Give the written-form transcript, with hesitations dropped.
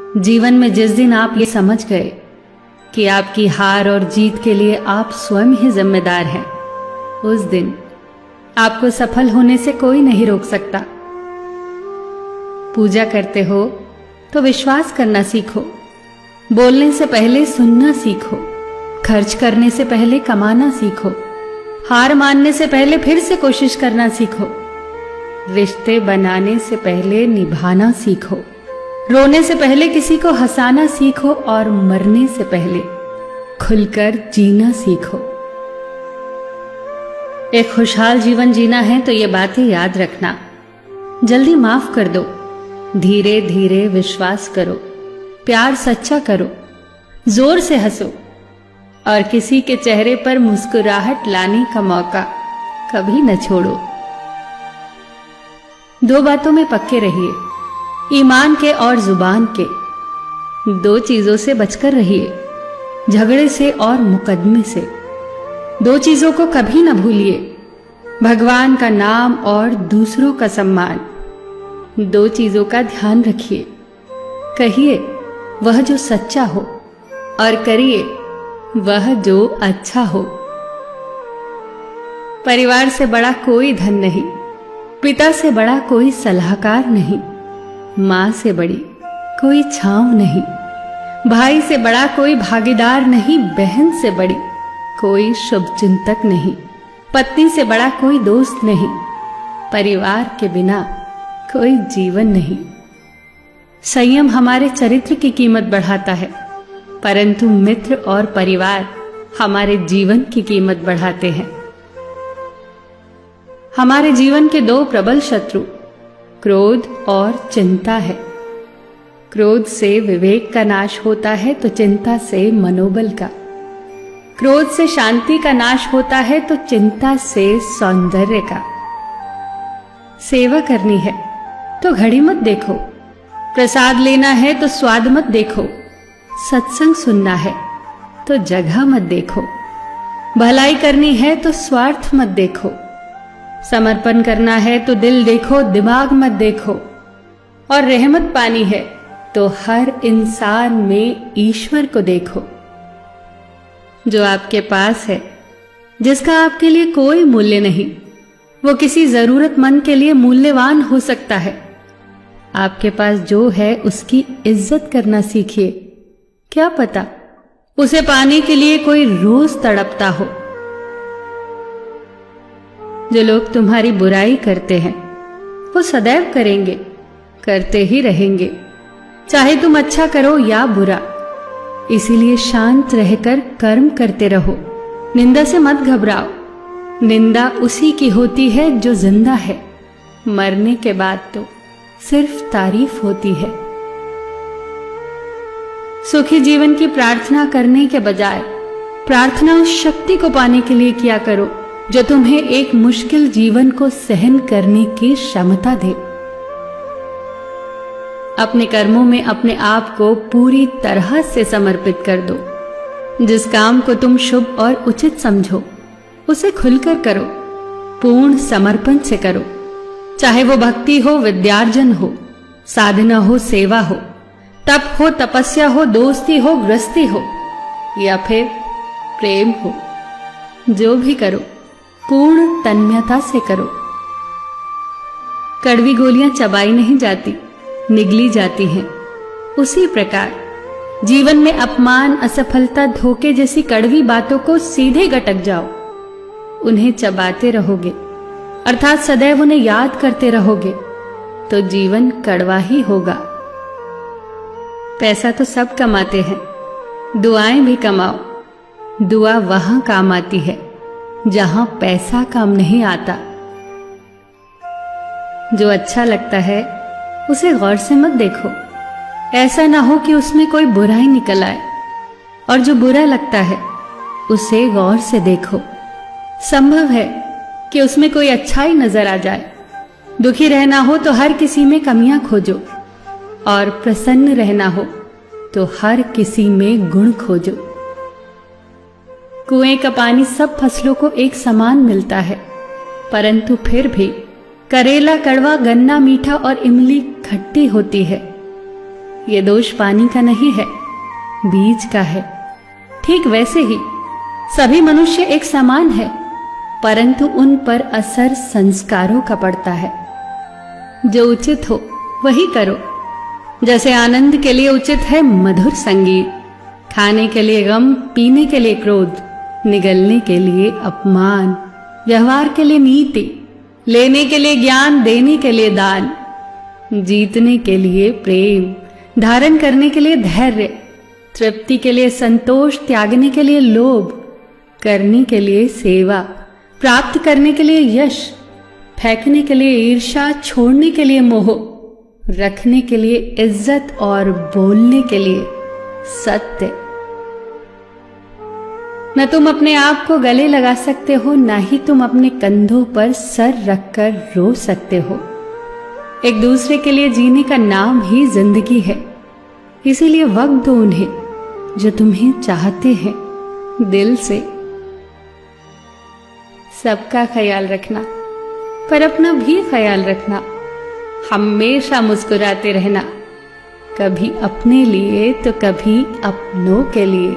जीवन में जिस दिन आप ये समझ गए कि आपकी हार और जीत के लिए आप स्वयं ही जिम्मेदार हैं, उस दिन आपको सफल होने से कोई नहीं रोक सकता। पूजा करते हो तो विश्वास करना सीखो, बोलने से पहले सुनना सीखो, खर्च करने से पहले कमाना सीखो, हार मानने से पहले फिर से कोशिश करना सीखो, रिश्ते बनाने से पहले निभाना सीखो, रोने से पहले किसी को हंसाना सीखो और मरने से पहले खुलकर जीना सीखो। एक खुशहाल जीवन जीना है तो ये बातें याद रखना। जल्दी माफ कर दो, धीरे धीरे विश्वास करो, प्यार सच्चा करो, जोर से हंसो और किसी के चेहरे पर मुस्कुराहट लाने का मौका कभी न छोड़ो। दो बातों में पक्के रहिए, ईमान के और जुबान के। दो चीजों से बचकर रहिए, झगड़े से और मुकदमे से। दो चीजों को कभी न भूलिए, भगवान का नाम और दूसरों का सम्मान। दो चीजों का ध्यान रखिए, कहिए वह जो सच्चा हो और करिए वह जो अच्छा हो। परिवार से बड़ा कोई धन नहीं, पिता से बड़ा कोई सलाहकार नहीं, मां से बड़ी कोई छांव नहीं, भाई से बड़ा कोई भागीदार नहीं, बहन से बड़ी कोई शुभचिंतक नहीं, पत्नी से बड़ा कोई दोस्त नहीं, परिवार के बिना कोई जीवन नहीं। संयम हमारे चरित्र की कीमत बढ़ाता है, परंतु मित्र और परिवार हमारे जीवन की कीमत बढ़ाते हैं। हमारे जीवन के दो प्रबल शत्रु क्रोध और चिंता है। क्रोध से विवेक का नाश होता है तो चिंता से मनोबल का। क्रोध से शांति का नाश होता है तो चिंता से सौंदर्य का। सेवा करनी है तो घड़ी मत देखो, प्रसाद लेना है तो स्वाद मत देखो, सत्संग सुनना है तो जगह मत देखो, भलाई करनी है तो स्वार्थ मत देखो, समर्पण करना है तो दिल देखो, दिमाग मत देखो, और रहमत पानी है तो हर इंसान में ईश्वर को देखो। जो आपके पास है, जिसका आपके लिए कोई मूल्य नहीं, वो किसी जरूरतमंद के लिए मूल्यवान हो सकता है। आपके पास जो है उसकी इज्जत करना सीखिए, क्या पता उसे पाने के लिए कोई रोज तड़पता हो। जो लोग तुम्हारी बुराई करते हैं वो सदैव करेंगे, करते ही रहेंगे, चाहे तुम अच्छा करो या बुरा। इसीलिए शांत रहकर कर्म करते रहो, निंदा से मत घबराओ। निंदा उसी की होती है जो जिंदा है, मरने के बाद तो सिर्फ तारीफ होती है। सुखी जीवन की प्रार्थना करने के बजाय प्रार्थना उस शक्ति को पाने के लिए किया करो जो तुम्हें एक मुश्किल जीवन को सहन करने की क्षमता दे। अपने कर्मों में अपने आप को पूरी तरह से समर्पित कर दो। जिस काम को तुम शुभ और उचित समझो उसे खुलकर करो, पूर्ण समर्पण से करो। चाहे वो भक्ति हो, विद्यार्जन हो, साधना हो, सेवा हो, तप हो, तपस्या हो, दोस्ती हो, गृहस्थी हो या फिर प्रेम हो, जो भी करो पूर्ण तन्मयता से करो। कड़वी गोलियां चबाई नहीं जाती, निगली जाती हैं। उसी प्रकार जीवन में अपमान, असफलता, धोखे जैसी कड़वी बातों को सीधे गटक जाओ। उन्हें चबाते रहोगे, अर्थात सदैव उन्हें याद करते रहोगे, तो जीवन कड़वा ही होगा। पैसा तो सब कमाते हैं, दुआएं भी कमाओ। दुआ वहां काम आती है जहां पैसा काम नहीं आता। जो अच्छा लगता है उसे गौर से मत देखो, ऐसा ना हो कि उसमें कोई बुराई निकल आए, और जो बुरा लगता है उसे गौर से देखो। संभव है कि उसमें कोई अच्छाई नजर आ जाए। दुखी रहना हो तो हर किसी में कमियां खोजो, और प्रसन्न रहना हो तो हर किसी में गुण खोजो। कुएं का पानी सब फसलों को एक समान मिलता है, परंतु फिर भी करेला कड़वा, गन्ना मीठा और इमली खट्टी होती है। ये दोष पानी का नहीं है, बीज का है। ठीक वैसे ही सभी मनुष्य एक समान है, परंतु उन पर असर संस्कारों का पड़ता है। जो उचित हो वही करो। जैसे आनंद के लिए उचित है मधुर संगीत, खाने के लिए गम, पीने के लिए क्रोध, निगलने के लिए अपमान, व्यवहार के लिए नीति, लेने के लिए ज्ञान, देने के लिए दान, जीतने के लिए प्रेम, धारण करने के लिए धैर्य, तृप्ति के लिए संतोष, त्यागने के लिए लोभ, करने के लिए सेवा, प्राप्त करने के लिए यश, फेंकने के लिए ईर्ष्या, छोड़ने के लिए मोह, रखने के लिए इज्जत और बोलने के लिए सत्य। न तुम अपने आप को गले लगा सकते हो, ना ही तुम अपने कंधों पर सर रखकर रो सकते हो। एक दूसरे के लिए जीने का नाम ही जिंदगी है। इसीलिए वक्त दो उन्हें जो तुम्हें चाहते हैं दिल से। सबका ख्याल रखना, पर अपना भी ख्याल रखना। हमेशा मुस्कुराते रहना, कभी अपने लिए तो कभी अपनों के लिए।